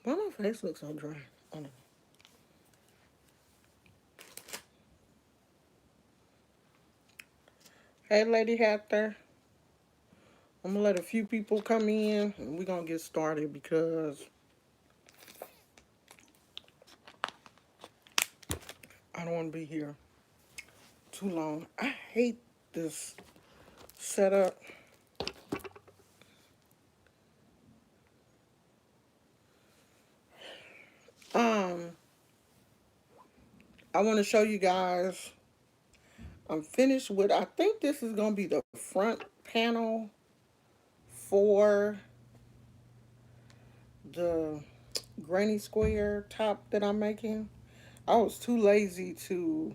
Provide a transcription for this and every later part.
Why my face looks so dry? I don't know. Hey, Lady Hector. I'm gonna let a few people come in and we're gonna get started because I don't want to be here too long. I hate this setup. Um, I want to show you guys. I'm finished with. I think this is gonna be the front panel for the granny square top that I'm making. I was too lazy to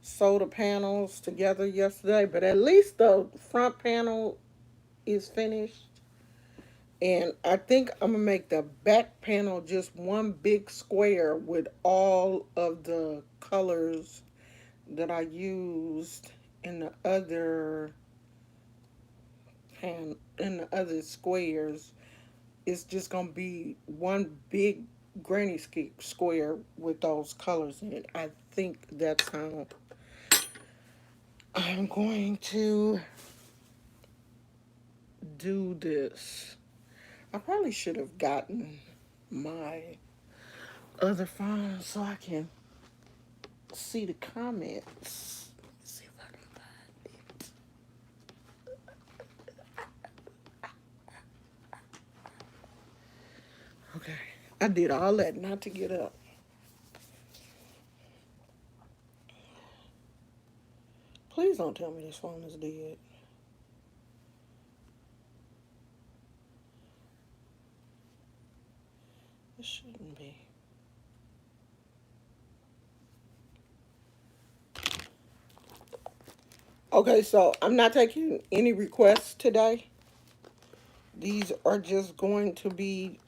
sew the panels together yesterday, but at least the front panel is finished. And I think I'm gonna make the back panel just one big square with all of the colors that I used in the other squares. It's just gonna be one big granny square with those colors in it. I think that's how I'm going to do this. I probably should have gotten my other phone so I can see the comments. Let's see if I can find it. Okay. I did all that not to get up. Please don't tell me this phone is dead. It shouldn't be. Okay, so I'm not taking any requests today. These are just going to be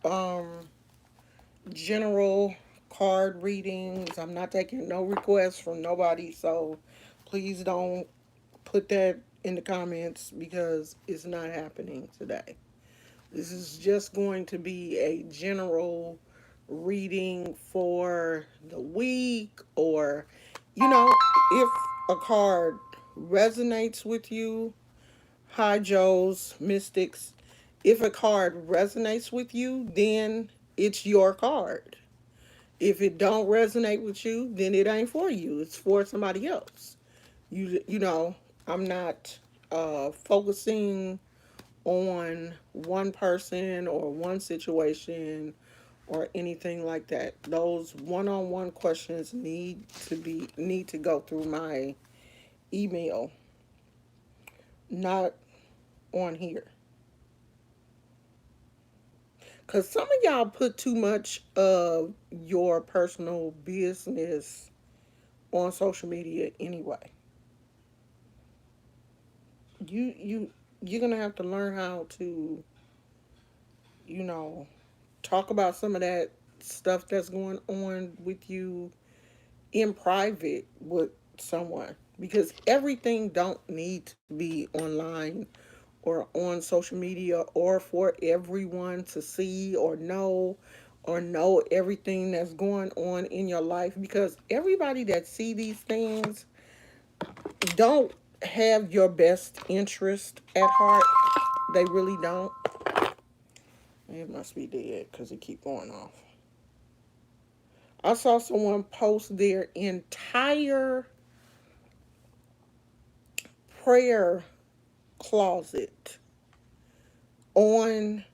general card readings. I'm not taking no requests from nobody, so please don't put that in the comments because it's not happening today. This is just going to be a general reading for the week, or, if a card resonates with you. Hi, Joe's Mystics. If a card resonates with you, then it's your card. If it don't resonate with you, then it ain't for you. It's for somebody else. I'm not focusing on one person or one situation or anything like that. Those one-on-one questions need to go through my email, not on here. Cause some of y'all put too much of your personal business on social media anyway. You you're gonna have to learn how to, you know, talk about some of that stuff that's going on with you in private with someone, because everything don't need to be online or on social media or for everyone to see or know everything that's going on in your life, because everybody that see these things don't have your best interest at heart. They really don't. It must be dead because it keep going off. I saw someone post their entire prayer closet on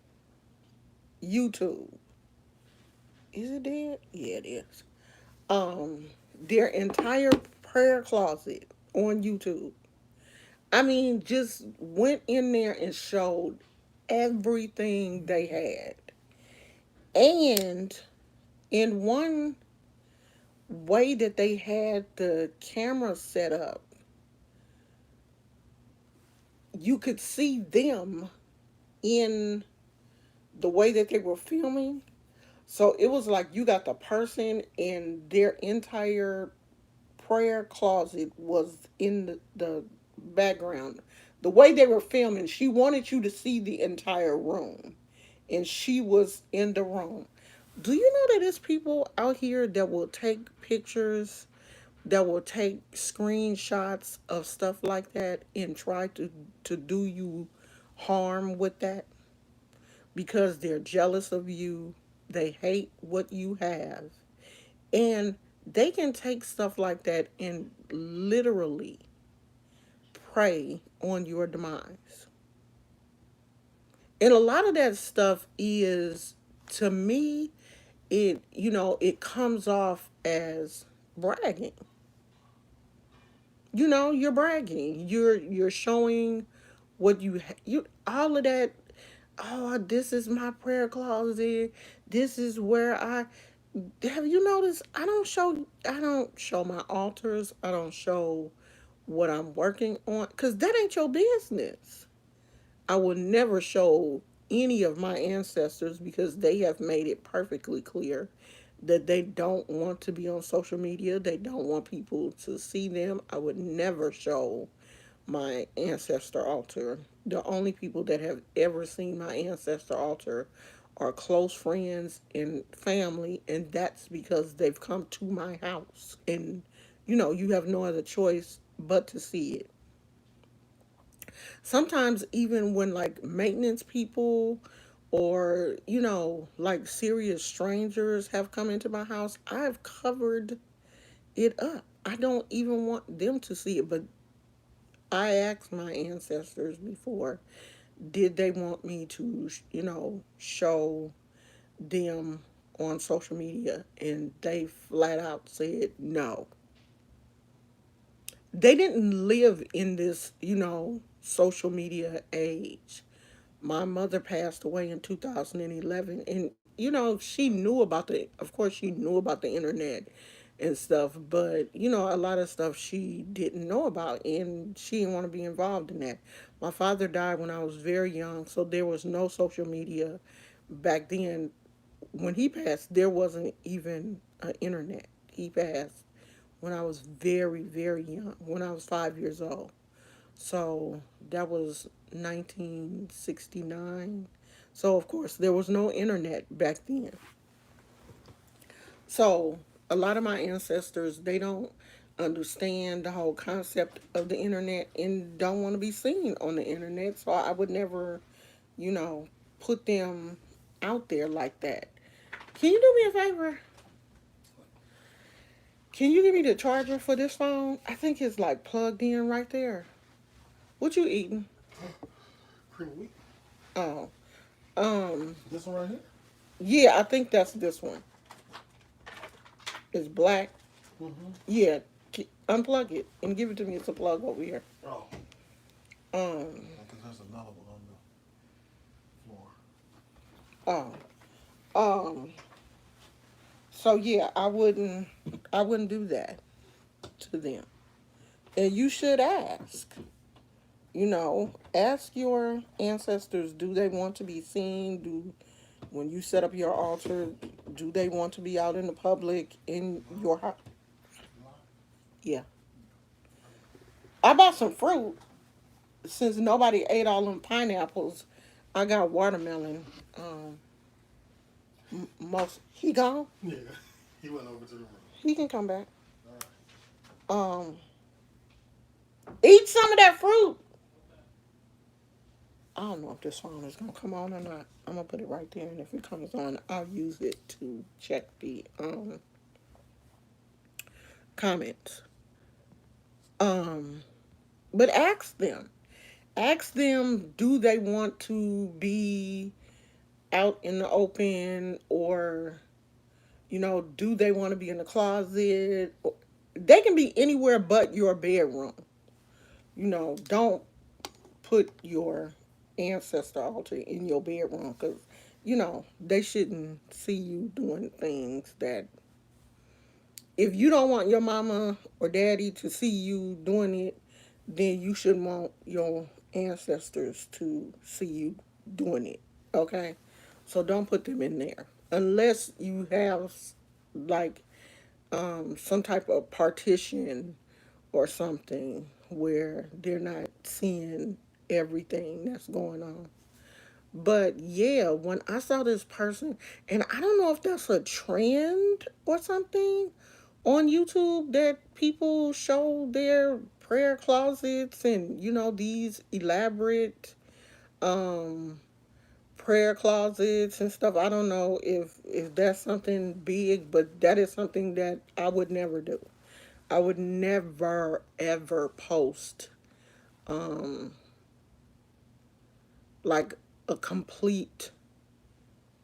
YouTube. Is it dead? Yeah, it is. Um, their entire prayer closet on YouTube. I mean, just went in there and showed everything they had. And in one way that they had the camera set up, you could see them in the way that they were filming. So it was like you got the person and their entire prayer closet was in the background. The way they were filming, she wanted you to see the entire room, and she was in the room. Do you know that there's people out here that will take pictures, that will take screenshots of stuff like that and try to do you harm with that because they're jealous of you, they hate what you have, and they can take stuff like that and literally prey on your demise. And a lot of that stuff is, to me, it comes off as bragging. You're bragging. You're showing what you all of that. Oh, this is my prayer closet. This is where I have you noticed I don't show my altars. I don't show what I'm working on cuz that ain't your business. I will never show any of my ancestors because they have made it perfectly clear that they don't want to be on social media. They don't want people to see them. I would never show my ancestor altar. The only people that have ever seen my ancestor altar are close friends and family, and that's because they've come to my house. And you have no other choice but to see it. Sometimes even when like maintenance people or like serious strangers have come into my house, I've covered it up. I don't even want them to see it, but I asked my ancestors before, did they want me to show them on social media, and they flat out said no. They didn't live in this social media age. My mother passed away in 2011, and she knew about of course she knew about the internet and stuff, but a lot of stuff she didn't know about, and she didn't want to be involved in that. My father died when I was very young, so there was no social media back then. When he passed, there wasn't even an internet. He passed when I was very, very young, when I was 5 years old. So that was 1969. So, of course, there was no internet back then. So, a lot of my ancestors, they don't understand the whole concept of the internet and don't want to be seen on the internet. So, I would never, you know, put them out there like that. Can you do me a favor? Can you give me the charger for this phone? I think it's like plugged in right there. What you eating? Cream of wheat. Oh, um, This one right here. yeah, I think that's this one. It's black. Mm-hmm. Yeah, unplug it and give it to me. It's a plug over here. Oh, Um, I think there's another one on the floor. oh, um. So yeah, I wouldn't do that to them. And you should ask. Ask your ancestors. Do they want to be seen? When you set up your altar, do they want to be out in the public in your house? Yeah. I bought some fruit since nobody ate all them pineapples. I got watermelon. Most he gone. Yeah, he went over to the room. He can come back. All right. Um, eat some of that fruit. I don't know if this phone is gonna come on or not. I'm gonna put it right there, and if it comes on, I'll use it to check the comments. Um, but ask them. Ask them. Do they want to be out in the open, or do they want to be in the closet? They can be anywhere but your bedroom. Don't put your ancestor altar in your bedroom because they shouldn't see you doing things that, if you don't want your mama or daddy to see you doing it, then you shouldn't want your ancestors to see you doing it. Okay, so don't put them in there unless you have like some type of partition or something where they're not seeing everything that's going on. But yeah, when I saw this person, and I don't know if that's a trend or something on YouTube, that people show their prayer closets and these elaborate um prayer closets and stuff. I don't know if that's something big, but that is something that I would never do. I would never ever post um like a complete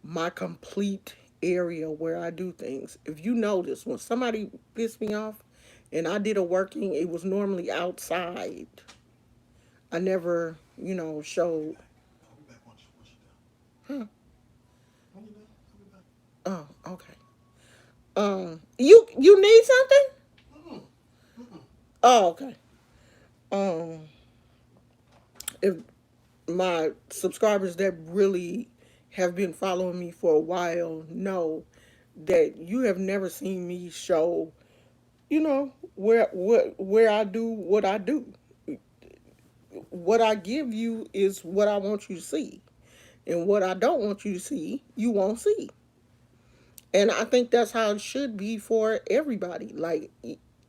my complete area where I do things. If you notice, when somebody pissed me off and I did a working, it was normally outside. I never, showed. I'll be back once you're done. Huh. When you're done, I'll be back. Oh, okay. You need something? Mm-mm. Mm-mm. Oh, okay. Um, if my subscribers that really have been following me for a while know that you have never seen me show, where I do what I do. What I give you is what I want you to see. And what I don't want you to see, you won't see. And I think that's how it should be for everybody. Like,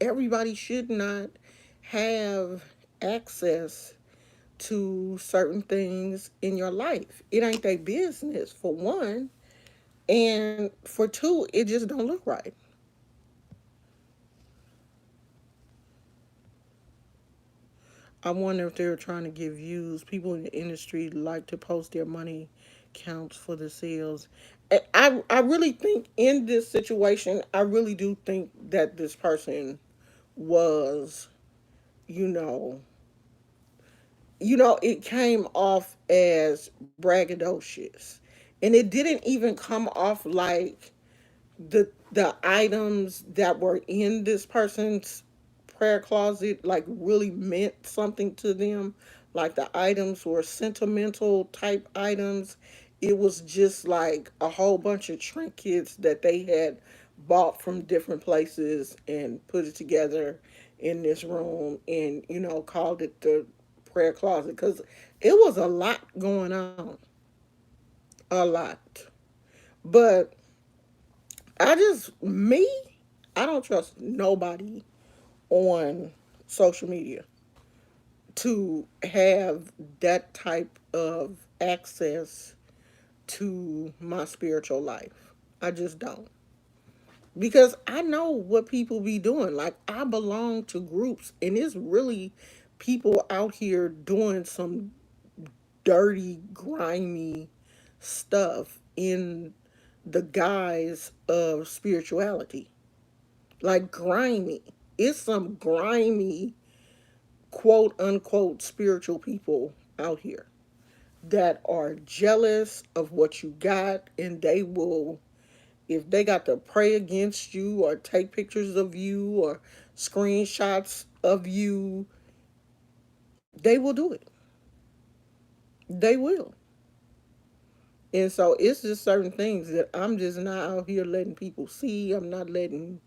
everybody should not have access to certain things in your life. It ain't their business, for one. And for two, it just don't look right. I wonder if they're trying to get views. People in the industry like to post their money counts for the sales. I really think in this situation, I really do think that this person was, you know, it came off as braggadocious. And it didn't even come off like the items that were in this person's prayer closet like really meant something to them. Like the items were sentimental type items. It was just like a whole bunch of trinkets that they had bought from different places and put it together in this room, and called it the prayer closet, because it was a lot going on. A lot. But I don't trust nobody on social media to have that type of access to my spiritual life. I just don't. Because I know what people be doing. Like, I belong to groups, and it's really people out here doing some dirty, grimy stuff in the guise of spirituality. Like, grimy. It's some grimy, quote unquote, spiritual people out here that are jealous of what you got, and they will, if they got to pray against you or take pictures of you or screenshots of you, they will do it. They will. And so it's just certain things that I'm just not out here letting people see. I'm not letting,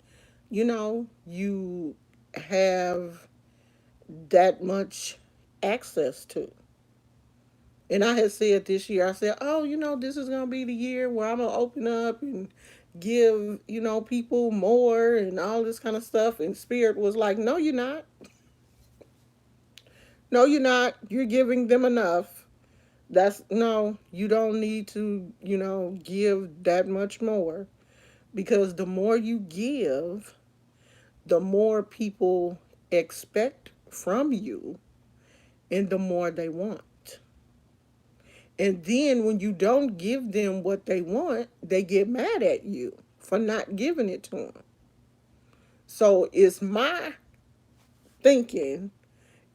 you have that much access to. And I had said this year, I said, oh, this is going to be the year where I'm going to open up and give, people more and all this kind of stuff. And Spirit was like, no, you're not. No, you're not. You're giving them enough. No, you don't need to, give that much more. Because the more you give, the more people expect from you and the more they want. And then when you don't give them what they want, they get mad at you for not giving it to them. So it's my thinking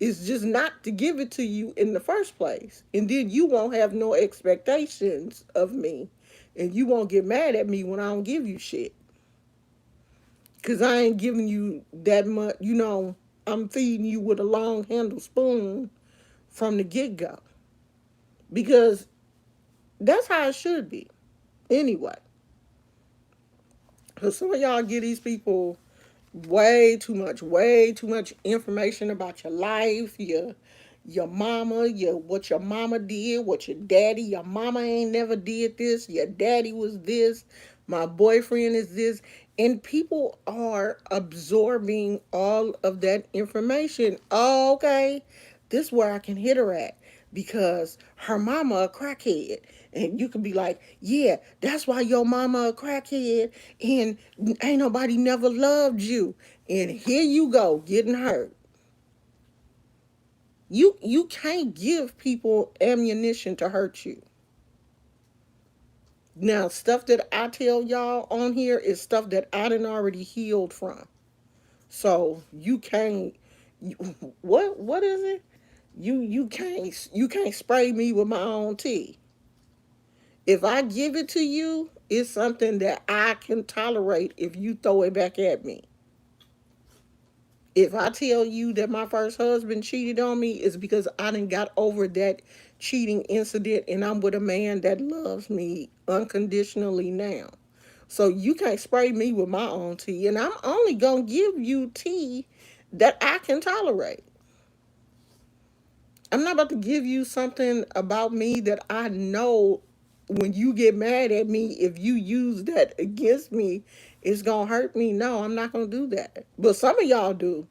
is just not to give it to you in the first place. And then you won't have no expectations of me. And you won't get mad at me when I don't give you shit. Because I ain't giving you that much. I'm feeding you with a long handle spoon from the get go. Because that's how it should be. Anyway. Because some of y'all give these people way too much information about your life, your mama, what your mama did, what your mama ain't never did this, your daddy was this, my boyfriend is this. And people are absorbing all of that information. Oh, okay, this is where I can hit her at because her mama a crackhead. And you can be like, yeah, that's why your mama a crackhead and ain't nobody never loved you. And here you go, getting hurt. You can't give people ammunition to hurt you. Now, stuff that I tell y'all on here is stuff that I done already healed from. So you can't. What is it? You can't spray me with my own tea. If I give it to you, it's something that I can tolerate if you throw it back at me. If I tell you that my first husband cheated on me, it's because I done got over that cheating incident and I'm with a man that loves me unconditionally now. So you can't spray me with my own tea. And I'm only going to give you tea that I can tolerate. I'm not about to give you something about me that I know when you get mad at me, if you use that against me, it's going to hurt me. No, I'm not going to do that. But some of y'all do.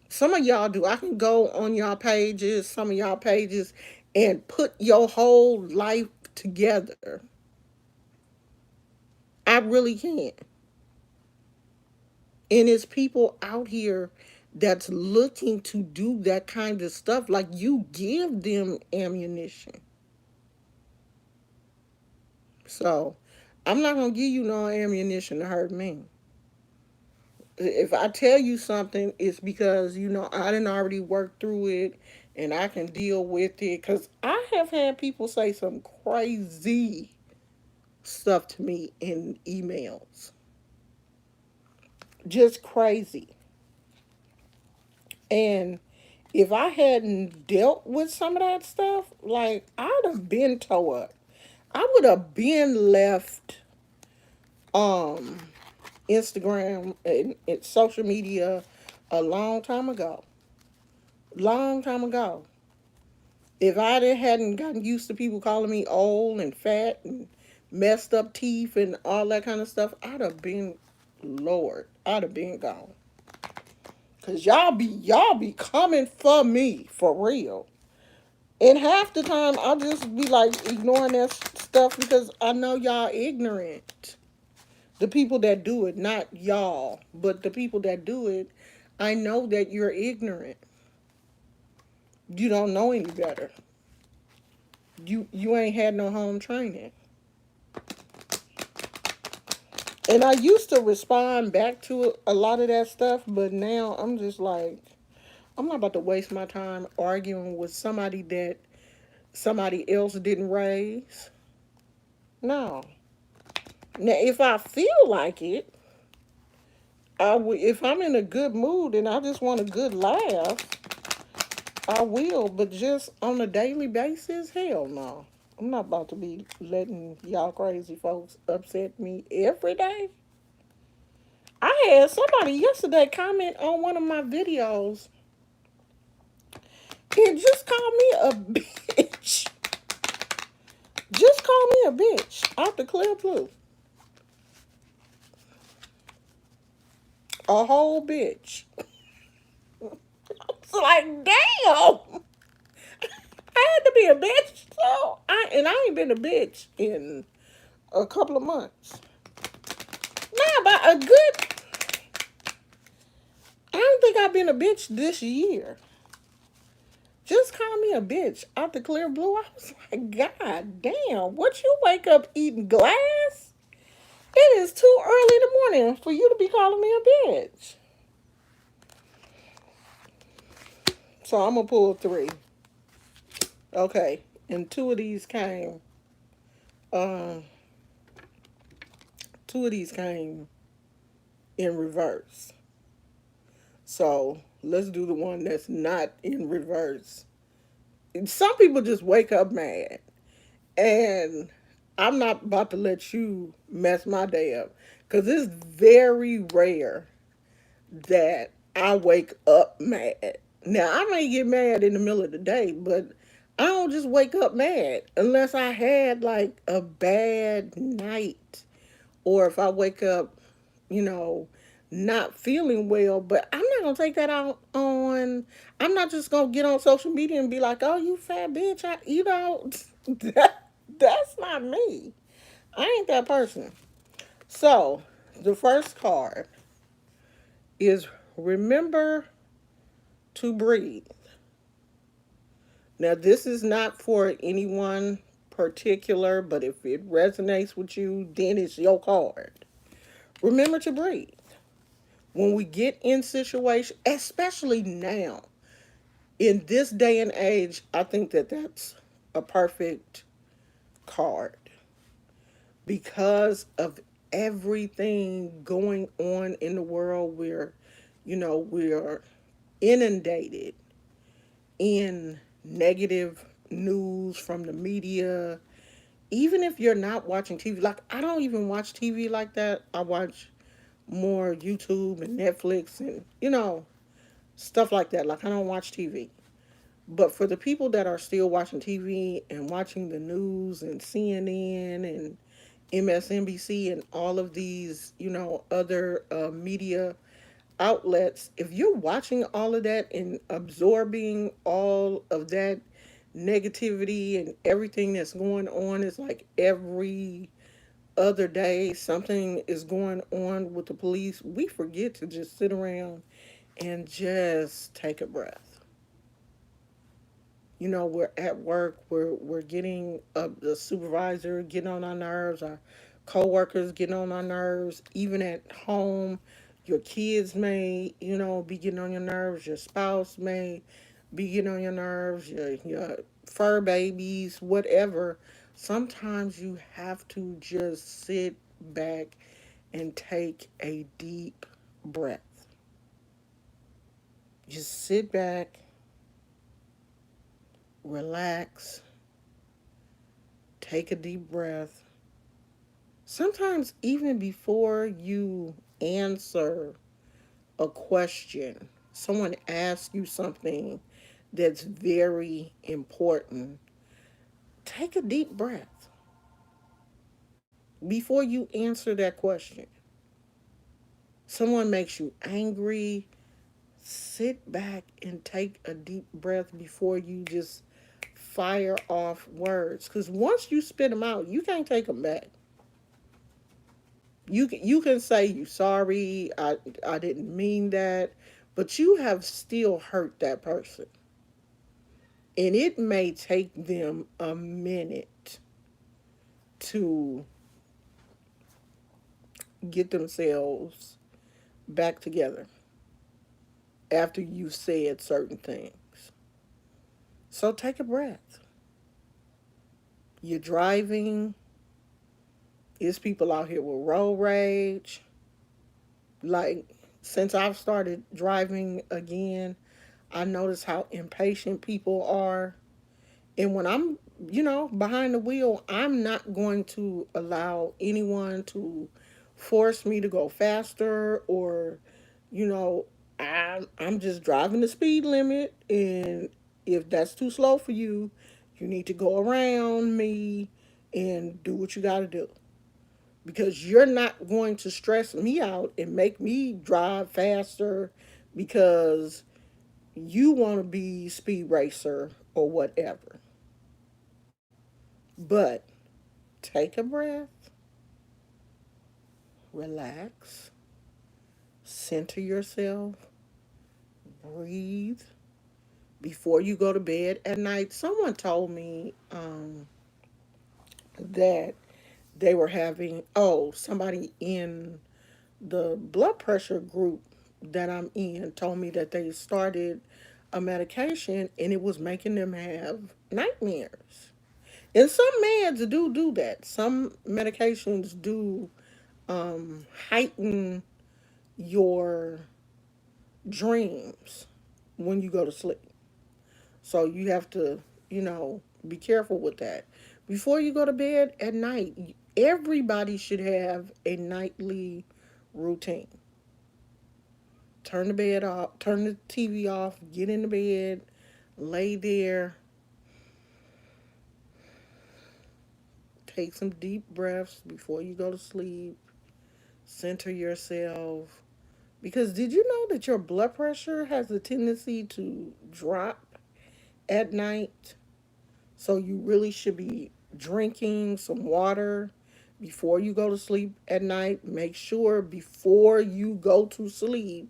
Some of y'all do. I can go on y'all pages, some of y'all pages, and put your whole life together. I really can. And it's people out here that's looking to do that kind of stuff. Like you give them ammunition. So I'm not gonna give you no ammunition to hurt me. If I tell you something, it's because I didn't already work through it and I can deal with it. Cause I have had people say some crazy stuff to me in emails, just crazy. And if I hadn't dealt with some of that stuff, like I'd have been tore up. I would have been left um Instagram and social media a long time ago. Long time ago. If hadn't gotten used to people calling me old and fat and messed up teeth and all that kind of stuff, I'd have been Lord. I'd have been gone. Cause y'all be coming for me for real. And half the time I'll just be like ignoring that stuff because I know y'all ignorant. The people that do it, not y'all, but the people that do it, I know that you're ignorant. You don't know any better. You ain't had no home training. And I used to respond back to a lot of that stuff, but now I'm just like, I'm not about to waste my time arguing with somebody that somebody else didn't raise. No. Now, if I feel like it, if I'm in a good mood and I just want a good laugh, I will. But just on a daily basis, hell no. I'm not about to be letting y'all crazy folks upset me every day. I had somebody yesterday comment on one of my videos and just call me a bitch. Just call me a bitch out the clear blue. A whole bitch. It's like, damn. I had to be a bitch. So I ain't been a bitch in a couple of months. Nah, but a good. I don't think I've been a bitch this year. Just call me a bitch out the clear blue. I was like, God damn, what you wake up eating glass? It is too early in the morning for you to be calling me a bitch. So I'm gonna pull three. Okay, and um, two of these came in reverse. So let's do the one that's not in reverse. Some people just wake up mad, and I'm not about to let you mess my day up because it's very rare that I wake up mad. Now, I may get mad in the middle of the day, but I don't just wake up mad unless I had like a bad night or if I wake up, you know, not feeling well. But I'm not going to take that out on, I'm not just going to get on social media and be like, oh, you fat bitch. That's not me. I ain't that person. So, the first card is remember to breathe. Now, this is not for anyone particular, but if it resonates with you, then it's your card. Remember to breathe. When we get in situations, especially now, in this day and age, I think that that's a perfect card because of everything going on in the world where, we're inundated in negative news from the media. Even if you're not watching TV, like I don't even watch TV like that. I watch more YouTube and Netflix and, stuff like that. Like I don't watch TV. But for the people that are still watching TV and watching the news and CNN and MSNBC and all of these, other media outlets, if you're watching all of that and absorbing all of that negativity and everything that's going on, is like every other day something is going on with the police, we forget to just sit around and just take a breath. We're at work, we're getting the supervisor getting on our nerves, our coworkers getting on our nerves, even at home. Your kids may, be getting on your nerves. Your spouse may be getting on your nerves. Your fur babies, whatever. Sometimes you have to just sit back and take a deep breath. Just sit back, relax, take a deep breath. Sometimes, even before you answer a question, someone asks you something that's very important, take a deep breath before you answer that question. Someone makes you angry, sit back and take a deep breath before you just fire off words. Because once you spit them out, you can't take them back. You can say you sorry, I didn't mean that, but you have still hurt that person. And it may take them a minute to get themselves back together after you've said certain things. So take a breath. You're driving. There's people out here with road rage. Like, since I've started driving again, I notice how impatient people are. And when I'm, behind the wheel, I'm not going to allow anyone to force me to go faster or, you know, I'm just driving the speed limit. And if that's too slow for you, you need to go around me and do what you got to do. Because you're not going to stress me out and make me drive faster because you want to be speed racer or whatever. But take a breath, relax, center yourself, breathe before you go to bed at night. Someone told me that they were having, somebody in the blood pressure group that I'm in told me that they started a medication and it was making them have nightmares. And some meds do that. Some medications do heighten your dreams when you go to sleep. So you have to, be careful with that. Before you go to bed at night, everybody should have a nightly routine. turn the bed off, turn the TV off, get in the bed, lay there, take some deep breaths before you go to sleep, center yourself. Because did you know that your blood pressure has a tendency to drop at night? So you really should be drinking some water before you go to sleep at night. Make sure before you go to sleep,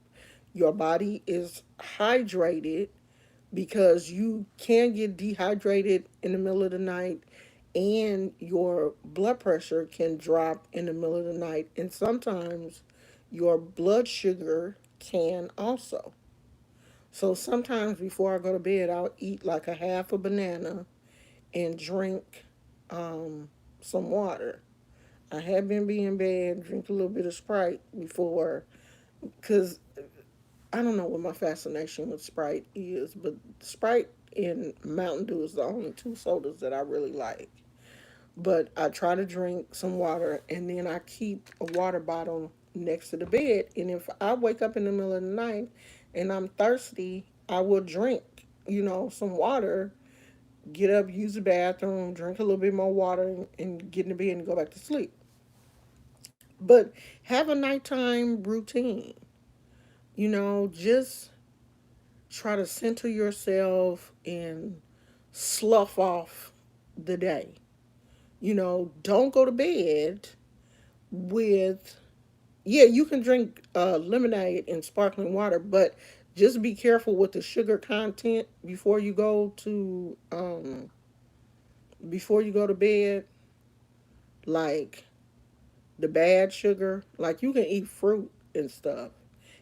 your body is hydrated because you can get dehydrated in the middle of the night and your blood pressure can drop in the middle of the night. And sometimes your blood sugar can also. So sometimes before I go to bed, I'll eat like a half a banana and drink um, some water. I have been being bad, drink a little bit of Sprite before, because I don't know what my fascination with Sprite is, but Sprite and Mountain Dew is the only two sodas that I really like. But I try to drink some water, and then I keep a water bottle next to the bed. And if I wake up in the middle of the night and I'm thirsty, I will drink, some water, get up, use the bathroom, drink a little bit more water, and get in the bed and go back to sleep. But have a nighttime routine. Just try to center yourself and slough off the day. Don't go to bed with, yeah, you can drink lemonade and sparkling water, but just be careful with the sugar content before you go to bed. Like the bad sugar, like you can eat fruit and stuff.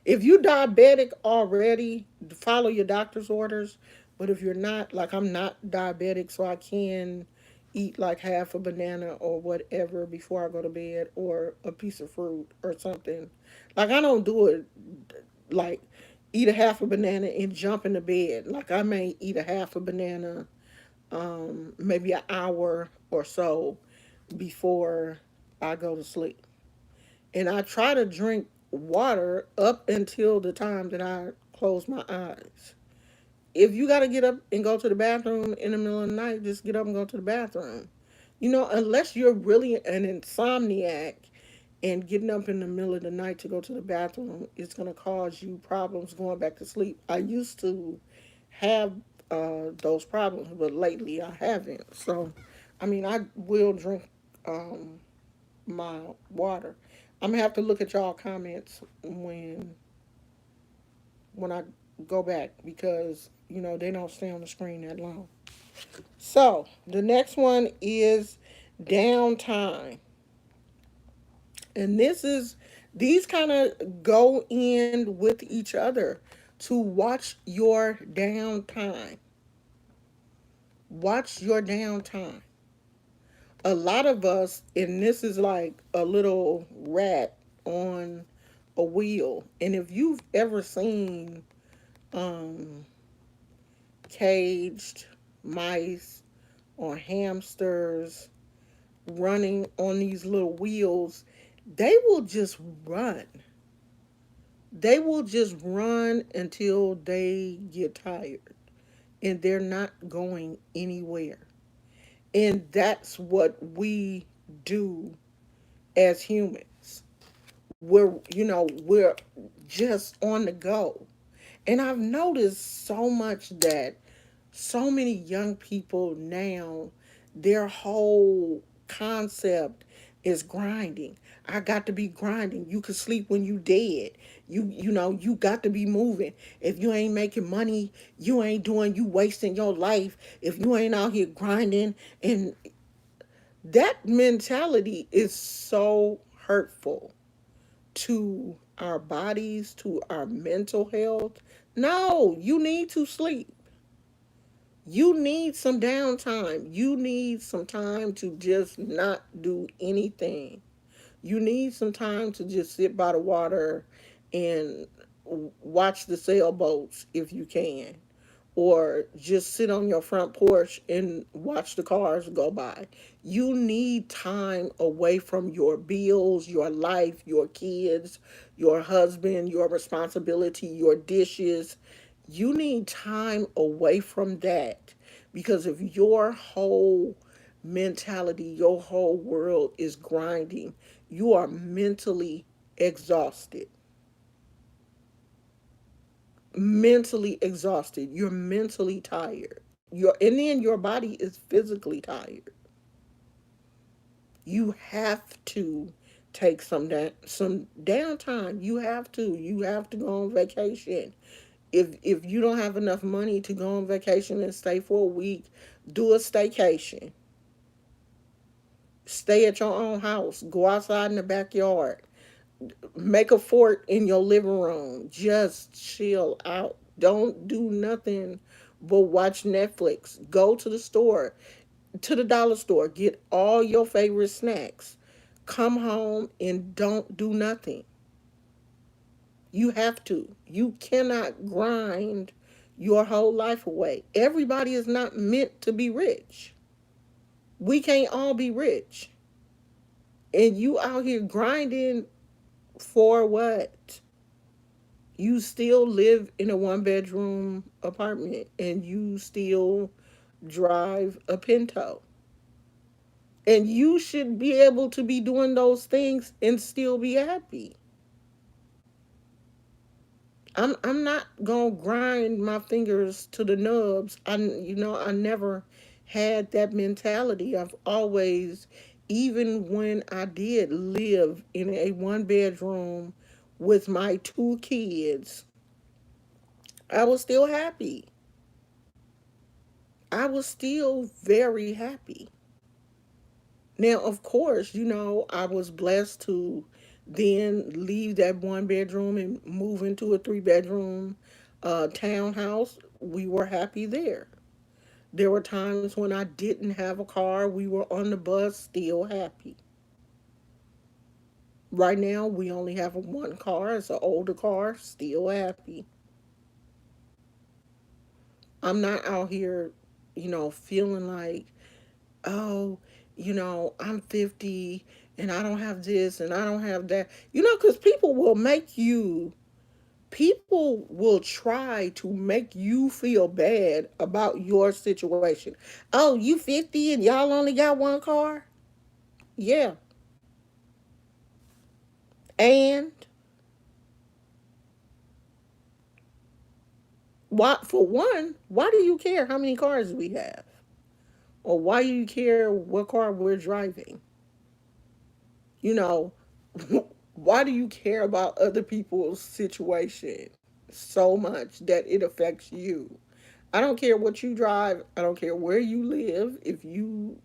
If you diabetic already, follow your doctor's orders. But if you're not, like I'm not diabetic, so I can eat like half a banana or whatever before I go to bed, or a piece of fruit or something. Like I don't do it like eat a half a banana and jump into bed. Like I may eat a half a banana, maybe an hour or so before I go to sleep. And I try to drink water up until the time that I close my eyes. If you got to get up and go to the bathroom in the middle of the night, just get up and go to the bathroom. Unless you're really an insomniac and getting up in the middle of the night to go to the bathroom is going to cause you problems going back to sleep. I used to have those problems, but lately I haven't. So, I mean, I will drink um, my water. I'm gonna have to look at y'all comments when I go back, because they don't stay on the screen that long. So the next one is downtime, and these kind of go in with each other. To watch your downtime. Watch your downtime. A lot of us, and this is like a little rat on a wheel. And if you've ever seen um, caged mice or hamsters running on these little wheels, they will just run. They will just run until they get tired, and they're not going anywhere. And that's what we do as humans. We're just on the go. And I've noticed so much that so many young people now, their whole concept is grinding. I got to be grinding. You can sleep when you dead. You got to be moving. If you ain't making money, you wasting your life. If you ain't out here grinding, and that mentality is so hurtful to our bodies, to our mental health. No, you need to sleep. You need some downtime. You need some time to just not do anything. You need some time to just sit by the water and watch the sailboats if you can, or just sit on your front porch and watch the cars go by. You need time away from your bills, your life, your kids, your husband, your responsibility, your dishes. You need time away from that, because if your whole mentality, your whole world is grinding, you are mentally exhausted. Mentally exhausted. You're mentally tired. And then your body is physically tired. You have to take some downtime. You have to go on vacation. If you don't have enough money to go on vacation and stay for a week, do a staycation. Stay at your own house. Go outside in the backyard. Make a fort in your living room. Just chill out. Don't do nothing but watch Netflix. Go to the store, to the dollar store, get all your favorite snacks. Come home and don't do nothing. You have to. You cannot grind your whole life away. Everybody is not meant to be rich. We can't all be rich. And you out here grinding for what? You still live in a one bedroom apartment and you still drive a Pinto. And you should be able to be doing those things and still be happy. I'm not gonna grind my fingers to the nubs. I never had that mentality. I've always, even when I did live in a one bedroom with my two kids, I was still happy. I was still very happy. Now, of course, I was blessed to then leave that one bedroom and move into a three-bedroom townhouse. We were happy there. There were times when I didn't have a car, we were on the bus, still happy. Right now, we only have one car, it's an older car, still happy. I'm not out here, feeling like, oh, I'm 50 and I don't have this and I don't have that. Because people will try to make you feel bad about your situation. Oh, you 50 and y'all only got one car? Yeah. And for one, why do you care how many cars we have? Or why do you care what car we're driving? You know, why do you care about other people's situation so much that it affects you? I don't care what you drive. I don't care where you live. If you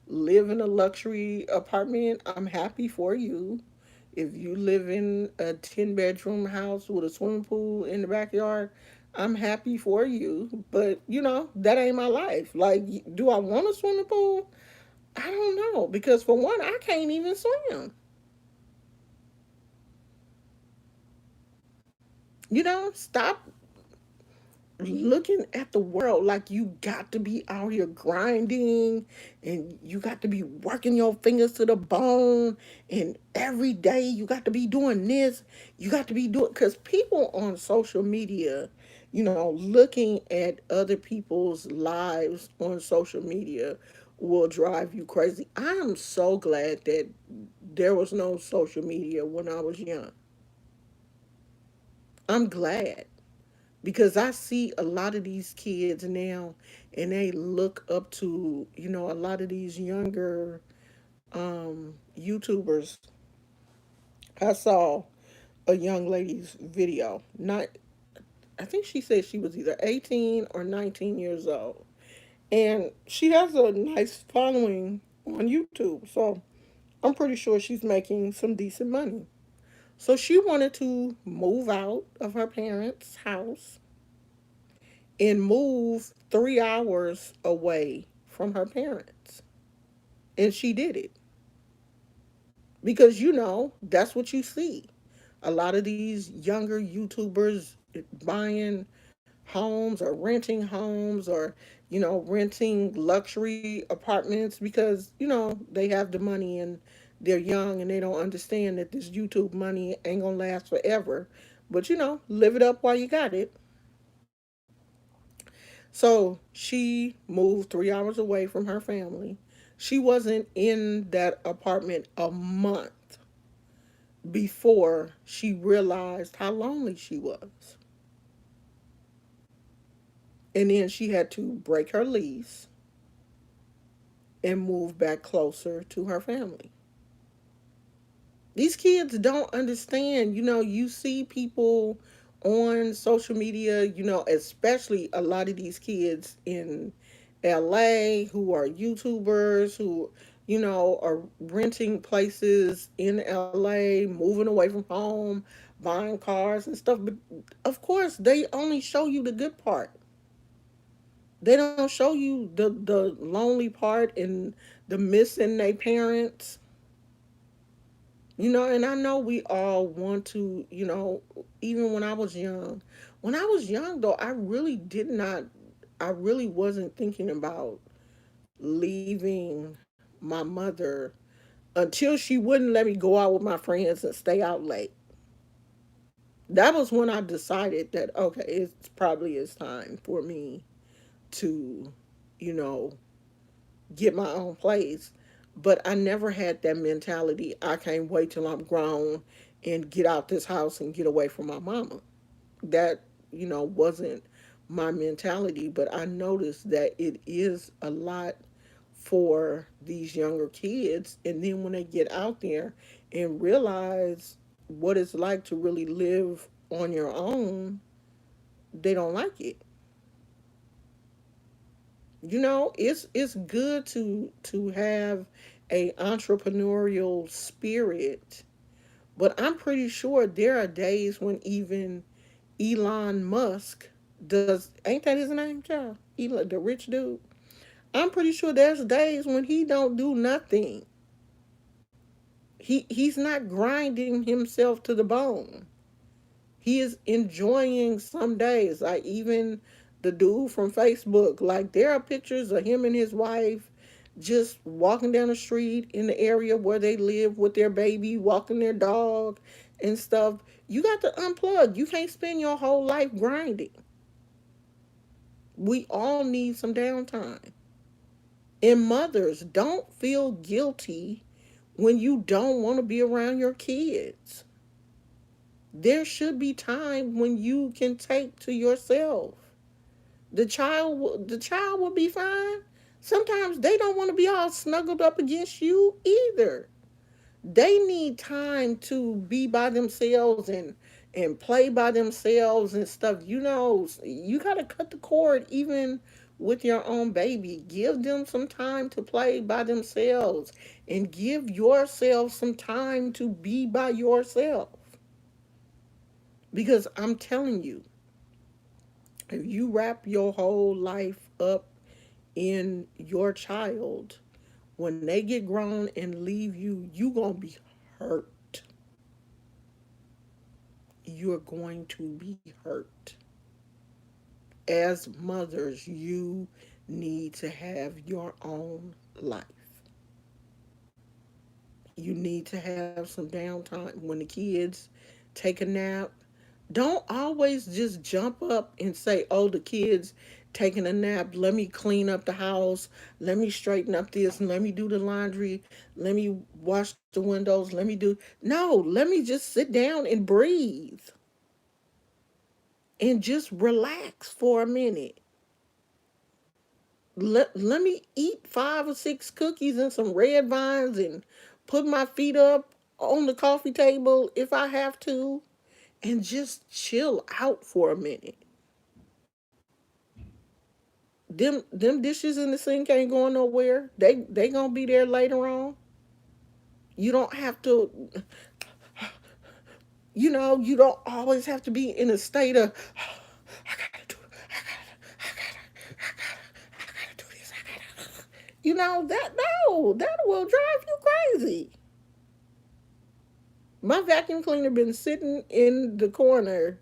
live in a luxury apartment, I'm happy for you. If you live in a 10-bedroom house with a swimming pool in the backyard, I'm happy for you. But, that ain't my life. Like, do I want a swimming pool? I don't know. Because, for one, I can't even swim. Stop looking at the world like you got to be out here grinding and you got to be working your fingers to the bone, and every day you got to be doing this, you got to be doing, because people on social media, looking at other people's lives on social media will drive you crazy. I am so glad that there was no social media when I was young. I'm glad, because I see a lot of these kids now and they look up to, a lot of these younger YouTubers. I saw a young lady's video. Not I think she said she was either 18 or 19 years old. And she has a nice following on YouTube. So I'm pretty sure she's making some decent money. So she wanted to move out of her parents' house and move 3 hours away from her parents. And she did it because, that's what you see. A lot of these younger YouTubers buying homes or renting homes or, renting luxury apartments because, they have the money and they're young and they don't understand that this YouTube money ain't gonna last forever. But, live it up while you got it. So she moved 3 hours away from her family. She wasn't in that apartment a month before she realized how lonely she was. And then she had to break her lease and move back closer to her family. These kids don't understand. You see people on social media, especially a lot of these kids in LA who are YouTubers who, are renting places in LA, moving away from home, buying cars and stuff. But of course, they only show you the good part. They don't show you the lonely part and the missing their parents. And I know we all want to, even when I was young though, I really wasn't thinking about leaving my mother until she wouldn't let me go out with my friends and stay out late. That was when I decided that, okay, it's probably is time for me to, you know, get my own place. But I never had that mentality. I can't wait till I'm grown and get out this house and get away from my mama. That, wasn't my mentality. But I noticed that it is a lot for these younger kids. And then when they get out there and realize what it's like to really live on your own, they don't like it. It's good to have a entrepreneurial spirit, but I'm pretty sure there are days when even Elon Musk does, ain't that his name, child? Elon, the rich dude. I'm pretty sure there's days when he don't do nothing. He's not grinding himself to the bone. He is enjoying some days. Like even the dude from Facebook, like there are pictures of him and his wife just walking down the street in the area where they live with their baby, walking their dog and stuff. You got to unplug. You can't spend your whole life grinding. We all need some downtime. And mothers, don't feel guilty when you don't want to be around your kids. There should be time when you can take to yourself. The child will be fine. Sometimes they don't want to be all snuggled up against you either. They need time to be by themselves and play by themselves and stuff. You got to cut the cord even with your own baby. Give them some time to play by themselves and give yourself some time to be by yourself. Because I'm telling you, if you wrap your whole life up in your child, when they get grown and leave you, you going to be hurt. You're going to be hurt. As mothers, you need to have your own life. You need to have some downtime. When the kids take a nap, don't always just jump up and say, oh, the kids taking a nap. Let me clean up the house. Let me straighten up this and let me do the laundry. Let me wash the windows. Let me do. No, let me just sit down and breathe and just relax for a minute. Let me eat 5 or 6 cookies and some red vines and put my feet up on the coffee table if I have to and just chill out for a minute. Them dishes in the sink ain't going nowhere. They gonna be there later on. You don't have to, you don't always have to be in a state of I gotta do I gotta do this. That no, that will drive you crazy. My vacuum cleaner been sitting in the corner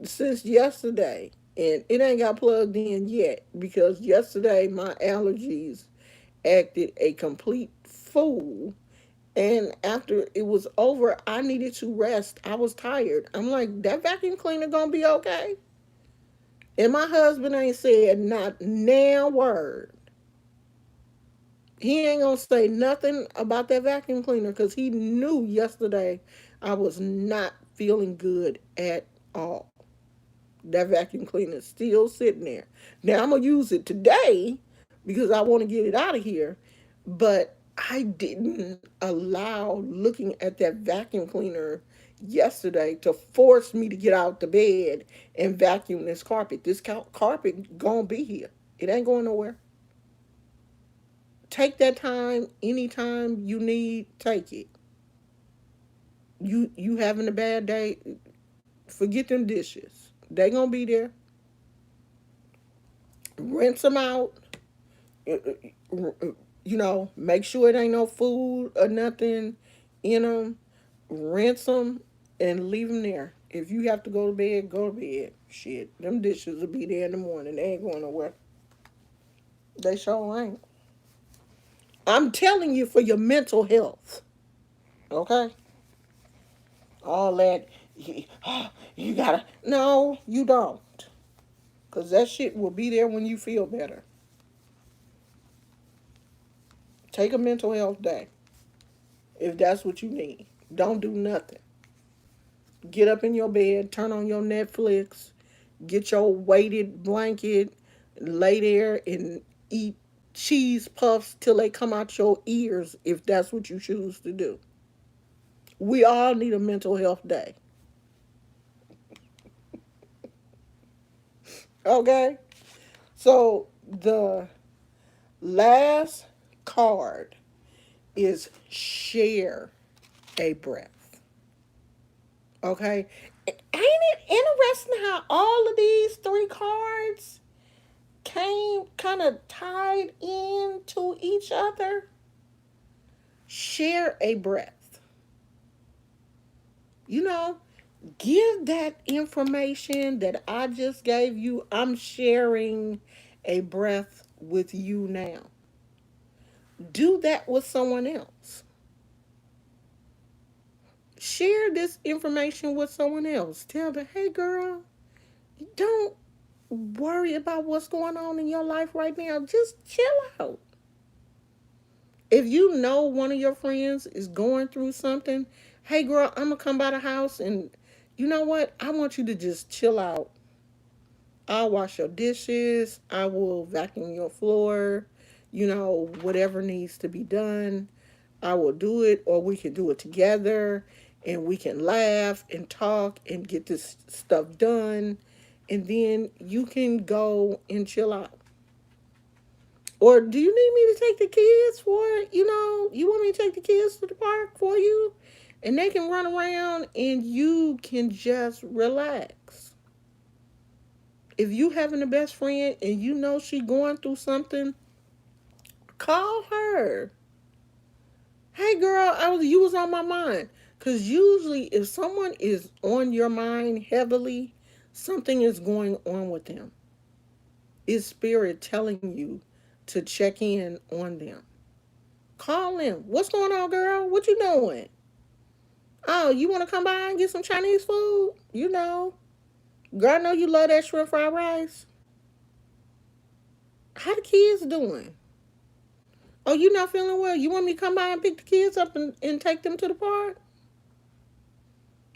since yesterday and it ain't got plugged in yet because yesterday my allergies acted a complete fool. And after it was over, I needed to rest. I was tired. I'm like, that vacuum cleaner gonna be okay? And my husband ain't said not now word. He ain't gonna say nothing about that vacuum cleaner because he knew yesterday I was not feeling good at all. That vacuum cleaner is still sitting there. Now I'm gonna use it today because I want to get it out of here. But I didn't allow looking at that vacuum cleaner yesterday to force me to get out the bed and vacuum this carpet. This carpet gonna be here. It ain't going nowhere. Take that time anytime you need. Take it. You having a bad day? Forget them dishes. They gonna be there. Rinse them out. uh, Make sure it ain't no food or nothing in them. Rinse them and leave them there. If you have to go to bed, go to bed. Shit, them dishes will be there in the morning. They ain't going nowhere. They sure ain't. I'm telling you for your mental health. Okay? All that, you gotta. No, you don't. Because that shit will be there when you feel better. Take a mental health day if that's what you need. Don't do nothing. Get up in your bed, turn on your Netflix, get your weighted blanket, lay there and eat cheese puffs till they come out your ears if that's what you choose to do. We all need a mental health day. Okay? So the last card is share a breath. Okay? Ain't it interesting how all of these three cards came kind of tied into each other? Share a breath. You know, give that information that I just gave you. I'm sharing a breath with you now. Do that with someone else. Share this information with someone else. Tell them, hey girl, don't worry about what's going on in your life right now. Just chill out. If you know one of your friends is going through something, hey girl, I'm gonna come by the house and you know what? I want you to just chill out. I'll wash your dishes, I will vacuum your floor, whatever needs to be done. I will do it, or we can do it together and we can laugh and talk and get this stuff done. And then you can go and chill out. Or do you need me to take the kids for, you want me to take the kids to the park for you? And they can run around and you can just relax. If you having a best friend and you know she going through something, call her. Hey girl, you was on my mind. Cause usually if someone is on your mind heavily, something is going on with them. It's spirit telling you to check in on them. Call them. What's going on, girl? What you doing? Oh, you want to come by and get some Chinese food? Girl, I know you love that shrimp fried rice. How the kids doing? Oh, you not feeling well? You want me to come by and pick the kids up and take them to the park?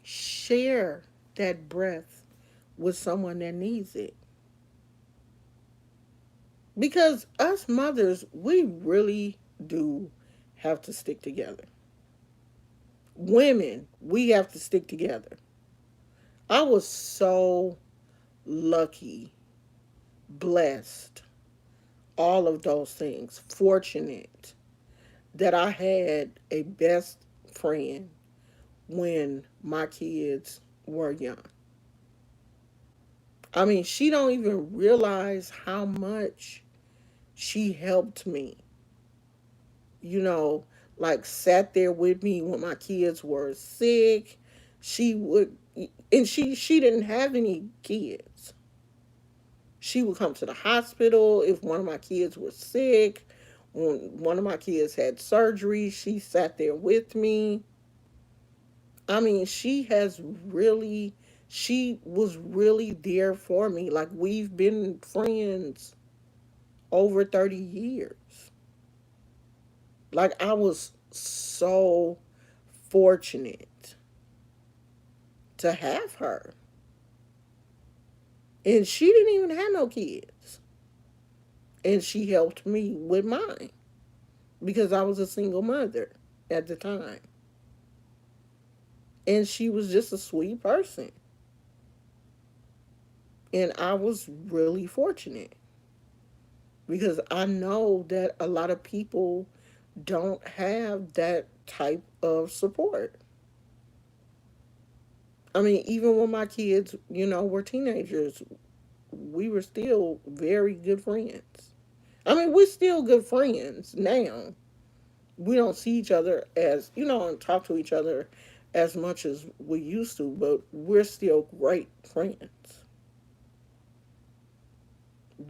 Share that breath with someone that needs it. Because us mothers, we really do have to stick together. Women, we have to stick together. I was so lucky, blessed, all of those things, fortunate that I had a best friend when my kids were young. I mean, she don't even realize how much she helped me. You know, like sat there with me when my kids were sick. She would, and she didn't have any kids. She would come to the hospital if one of my kids was sick. When one of my kids had surgery, she sat there with me. I mean, she was really there for me. Like, we've been friends over 30 years. Like, I was so fortunate to have her. And she didn't even have no kids. And she helped me with mine because I was a single mother at the time. And she was just a sweet person. And I was really fortunate because I know that a lot of people don't have that type of support. I mean, even when my kids, were teenagers, we were still very good friends. I mean, we're still good friends now. We don't see each other and talk to each other as much as we used to, but we're still great friends.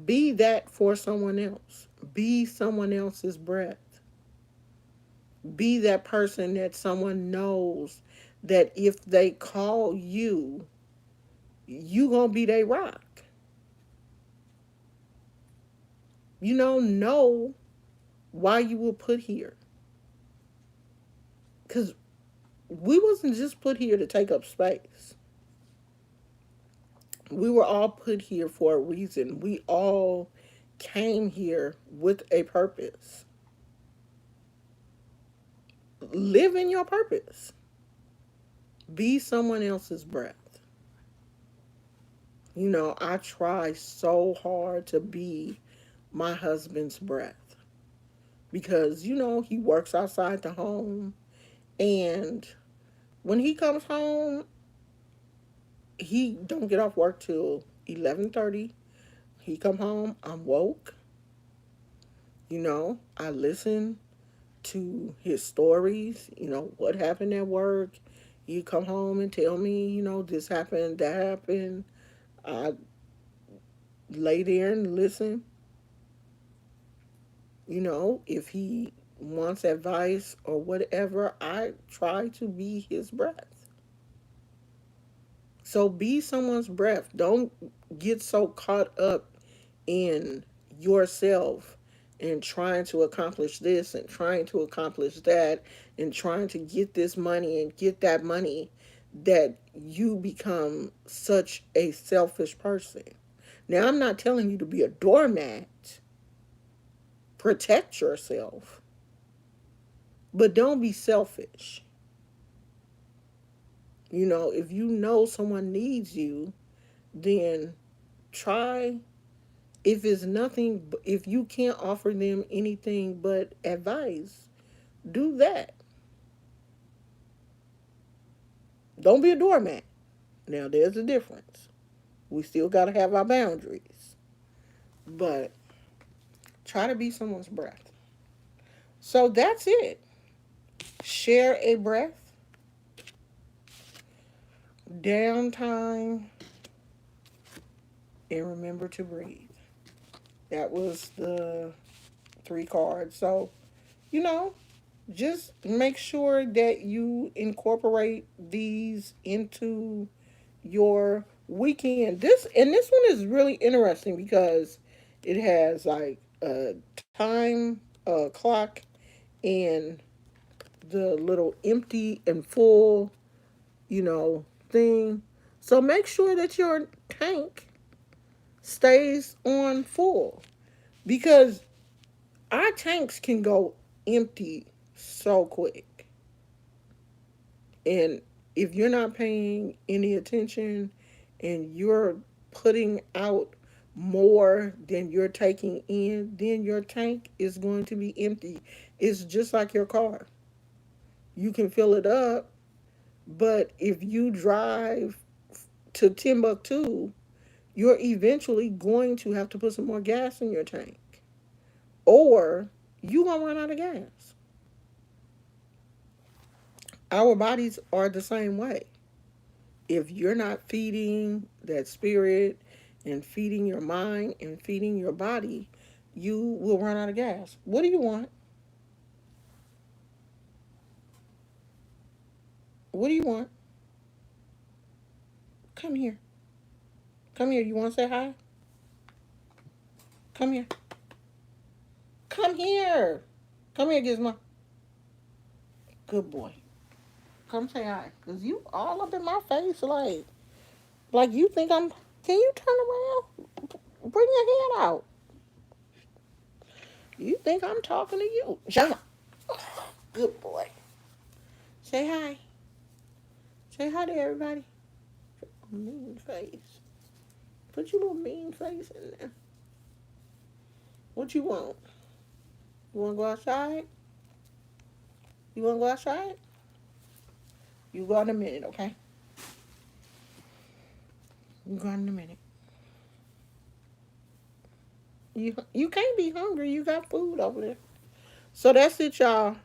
Be that for someone else. Be someone else's breath. Be that person that someone knows that if they call you, you gonna be their rock. Know why you were put here. Because we wasn't just put here to take up space. We were all put here for a reason. We all came here with a purpose. Live in your purpose. Be someone else's breath. I try so hard to be my husband's breath because, he works outside the home, and when he comes home, he don't get off work till 11:30. He come home, I'm woke. I listen to his stories, what happened at work. You come home and tell me, this happened, that happened. I lay there and listen. If he wants advice or whatever, I try to be his breath. So be someone's breath. Don't get so caught up in yourself and trying to accomplish this and trying to accomplish that and trying to get this money and get that money that you become such a selfish person. Now, I'm not telling you to be a doormat. Protect yourself, but don't be selfish. If you know someone needs you, then try. If you can't offer them anything but advice, do that. Don't be a doormat. Now, there's a difference. We still got to have our boundaries, but try to be someone's breath. So that's it. Share a breath, downtime, and remember to breathe. That was the 3 cards. So, you know, just make sure that you incorporate these into your weekend. This one is really interesting because it has like a time clock and the little empty and full, thing. So make sure that your tank stays on full because our tanks can go empty so quick. And if you're not paying any attention and you're putting out more than you're taking in, then your tank is going to be empty. It's just like your car. You can fill it up, but if you drive to Timbuktu, you're eventually going to have to put some more gas in your tank. Or you're going to run out of gas. Our bodies are the same way. If you're not feeding that spirit and feeding your mind and feeding your body, you will run out of gas. What do you want? What do you want? Come here. Come here. You want to say hi? Come here. Come here. Come here, Gizmo. Good boy. Come say hi. Cause you all up in my face like you think I'm. Can you turn around? Bring your head out. You think I'm talking to you? Shut up. Good boy. Say hi. Say hi to everybody. Mean face. Put your little mean face in there. What you want? You want to go outside? You want to go outside? You go in a minute, okay? You go in a minute. You can't be hungry. You got food over there. So that's it, y'all.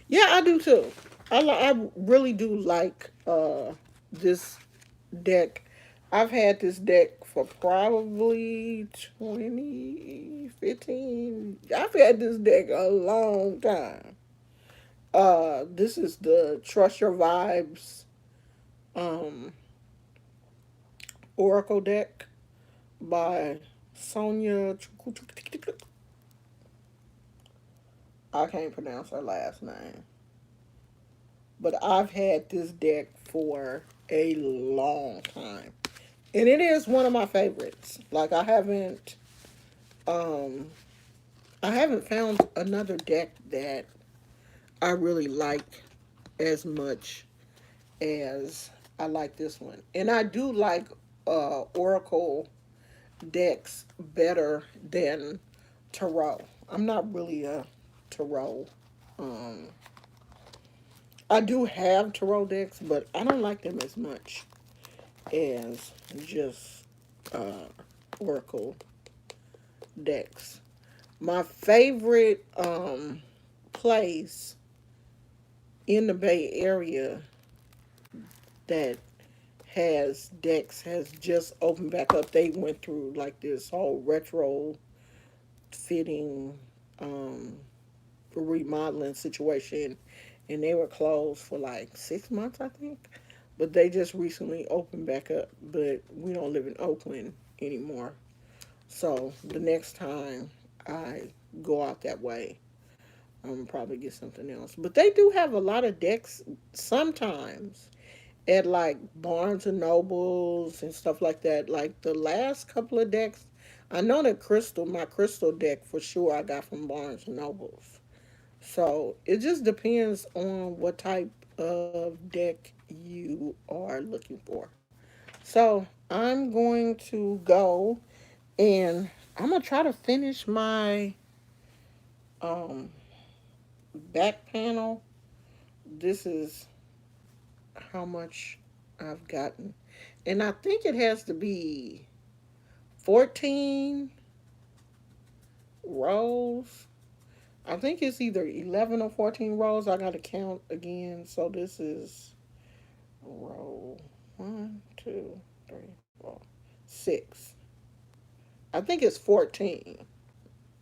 Yeah, I do too. I really do like this deck. I've had this deck for probably 2015. I've had this deck a long time. This is the Trust Your Vibes um Oracle deck by Sonia. I can't pronounce her last name. But I've had this deck for a long time. And it is one of my favorites. Like um I haven't found another deck that I really like as much as I like this one. And I do like Oracle decks better than Tarot. I'm not really a Tarot. Um, I do have Tarot decks, but I don't like them as much as just uh, Oracle decks. My favorite place in the Bay Area that has decks has just opened back up. They went through like this whole retro fitting um, remodeling situation, and they were closed for like 6 months, I think. But they just recently opened back up. But we don't live in Oakland anymore, so the next time I go out that way, I'm gonna probably get something else. But they do have a lot of decks sometimes at like Barnes and Nobles and stuff like that. Like the last couple of decks, I know that my crystal deck for sure I got from Barnes and Nobles. So it just depends on what type of deck you are looking for. So I'm going to go and I'm gonna try to finish my um, back panel. This is how much I've gotten, and I think it has to be 14 rows. I think it's either 11 or 14 rows. I gotta count again. So this is row one, two, three, four, six. I think it's 14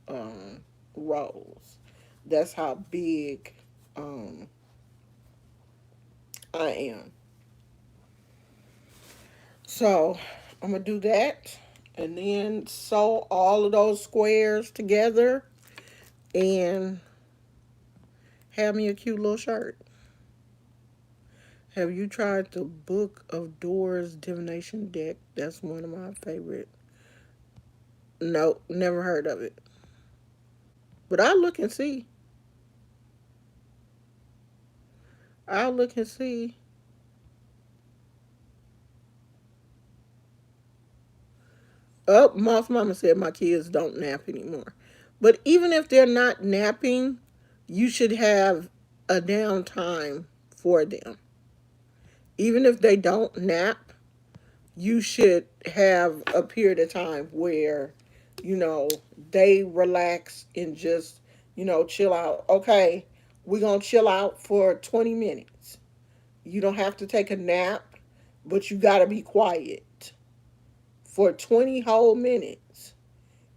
um, rows. That's how big um, I am. So I'm gonna do that, and then sew all of those squares together and have me a cute little shirt. Have you tried the Book of Doors divination deck? That's one of my favorite. No, never heard of it. But I'll look and see. I'll look and see. Oh, Moss Mama said my kids don't nap anymore. But even if they're not napping, you should have a downtime for them. Even if they don't nap, you should have a period of time where, you know, they relax and just, chill out. Okay, we're going to chill out for 20 minutes. You don't have to take a nap, but you got to be quiet for 20 whole minutes.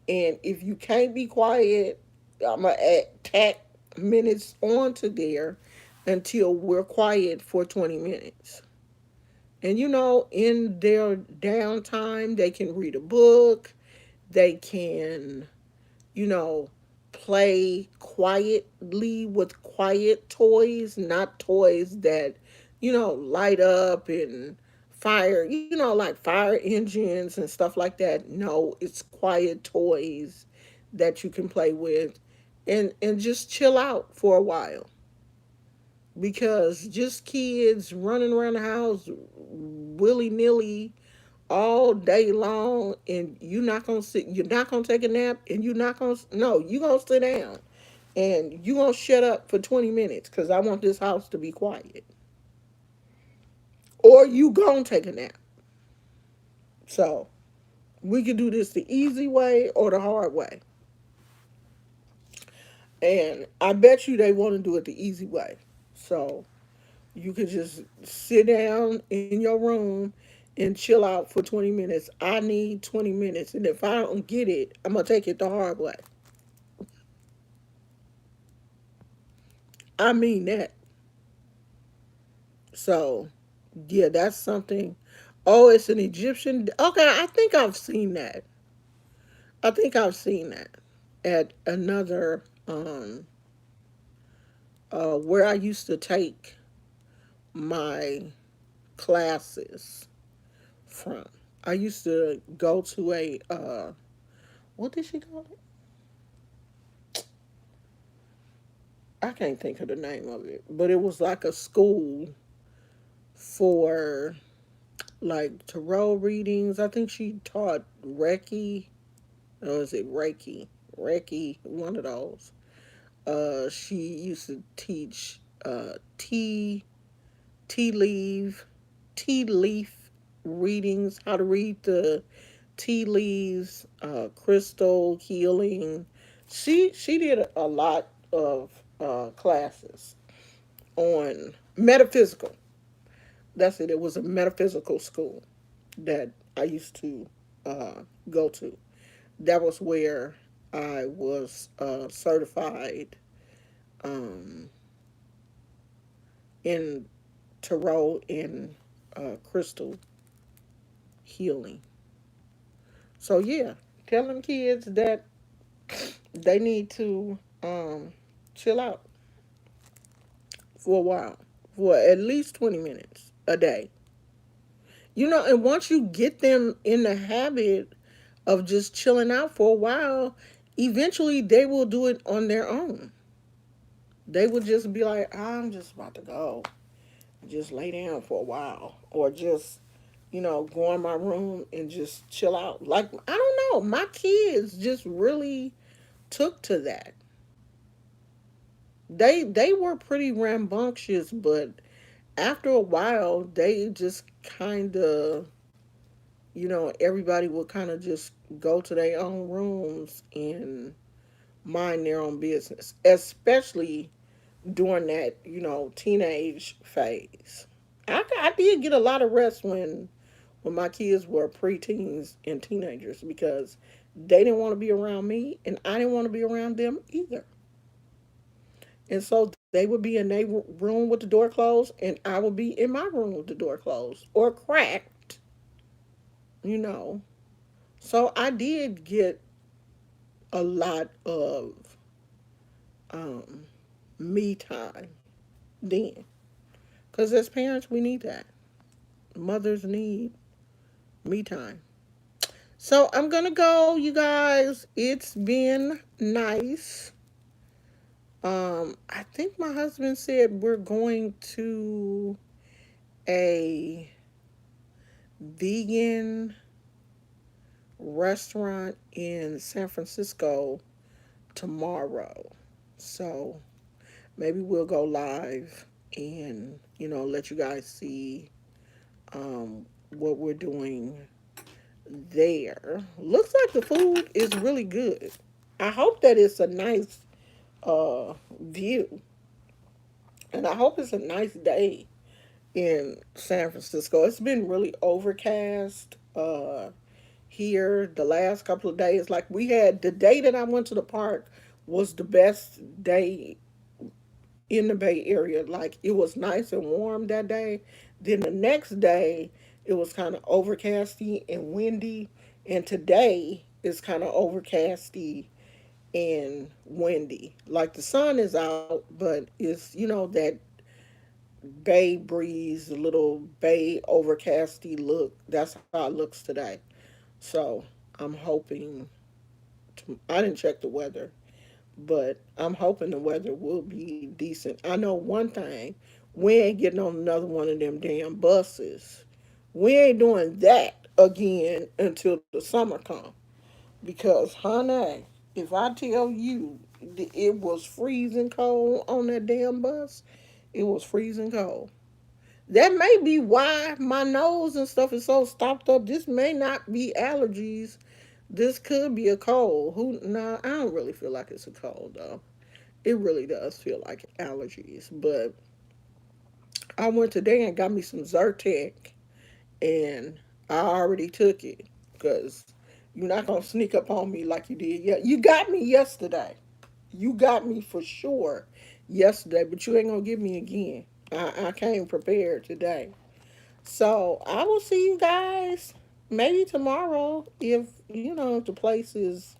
And if you can't be quiet, I'm going to tack minutes onto there until we're quiet for 20 minutes. And in their downtime, they can read a book, they can, you know, play quietly with quiet toys, not toys that, light up and fire, like fire engines and stuff like that. No, it's quiet toys that you can play with and just chill out for a while. Because just kids running around the house willy nilly all day long, and you're not gonna take a nap, and you're not gonna no you gonna sit down and you gonna shut up for 20 minutes because I want this house to be quiet, or you gonna take a nap. So we could do this the easy way or the hard way, and I bet you they want to do it the easy way. So you could just sit down in your room and chill out for 20 minutes. I need 20 minutes. And if I don't get it, I'm going to take it the hard way. I mean that. So, yeah, that's something. Oh, it's an Egyptian. Okay, I think I've seen that. I think I've seen that at another, where I used to take my classes from. I used to go to what did she call it? I can't think of the name of it, but it was like a school for like tarot readings. I think she taught Reiki. Or is it Reiki? Reiki, one of those. She used to teach tea leaf, tea leaf readings, how to read the tea leaves, crystal healing. She did a lot of classes on metaphysical. That's it. It was a metaphysical school that I used to go to. That was where I was certified um, in tarot and crystal healing. So yeah, tell them kids that they need to chill out for a while, for at least 20 minutes a day. And once you get them in the habit of just chilling out for a while, eventually they will do it on their own. They will just be like, I'm just about to go, just lay down for a while, or just, go in my room and just chill out. Like, I don't know, my kids just really took to that. They were pretty rambunctious, but after a while, they just kind of, everybody would kind of just go to their own rooms and mind their own business, especially during that, teenage phase. I did get a lot of rest when my kids were preteens and teenagers because they didn't want to be around me and I didn't want to be around them either. And so they would be in their room with the door closed and I would be in my room with the door closed or cracked, you know. So I did get a lot of um, me time then. Because as parents, we need that. Mothers need me time. So I'm going to go, you guys. It's been nice. I think my husband said we're going to a vegan restaurant in San Francisco tomorrow. So maybe we'll go live and, let you guys see what we're doing there. Looks like the food is really good. I hope that it's a nice view. And I hope it's a nice day in San Francisco. It's been really overcast here the last couple of days. Like we had the day that I went to the park was the best day in the Bay Area. Like it was nice and warm that day. Then the next day it was kind of overcasty and windy, and today it's kind of overcasty and windy. Like the sun is out, but it's that bay breeze, a little bay overcasty look. That's how it looks today. So I'm hoping I didn't check the weather, but I'm hoping the weather will be decent. I know one thing: we ain't getting on another one of them damn buses. We ain't doing that again until the summer comes. Because, honey, if I tell you it was freezing cold on that damn bus, it was freezing cold. That may be why my nose and stuff is so stopped up. This may not be allergies. This could be a cold. Who? Nah, I don't really feel like it's a cold though. It really does feel like allergies. But I went today and got me some Zyrtec, and I already took it because you're not gonna sneak up on me like you did. Yeah, you got me yesterday. You got me for sure yesterday, but you ain't gonna get me again. I came prepared today. So I will see you guys maybe tomorrow if if the place is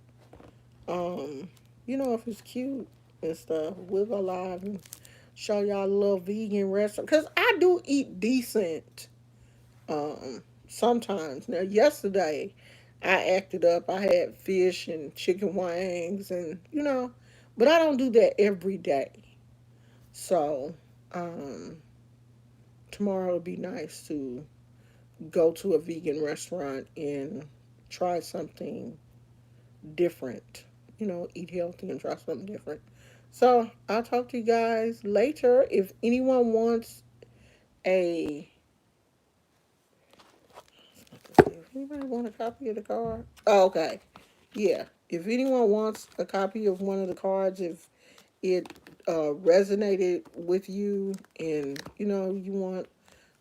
um if it's cute and stuff. We'll go live and show y'all a little vegan restaurant because I do eat decent sometimes. Now yesterday I acted up. I had fish and chicken wings and but I don't do that every day. So um tomorrow would be nice to go to a vegan restaurant and try something different. Eat healthy and try something different. So I'll talk to you guys later. If anyone wants a, if anybody want a copy of the card, oh, okay, yeah. If anyone wants a copy of one of the cards, if it resonated with you, and you want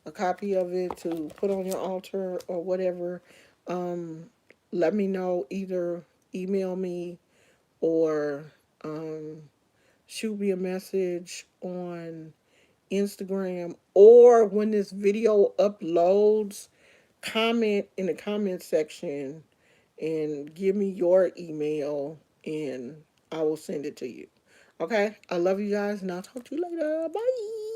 a copy of it to put on your altar or whatever, um, let me know. Either email me or um, shoot me a message on Instagram, or when this video uploads, comment in the comment section and give me your email and I will send it to you. Okay? I love you guys and I'll talk to you later. Bye.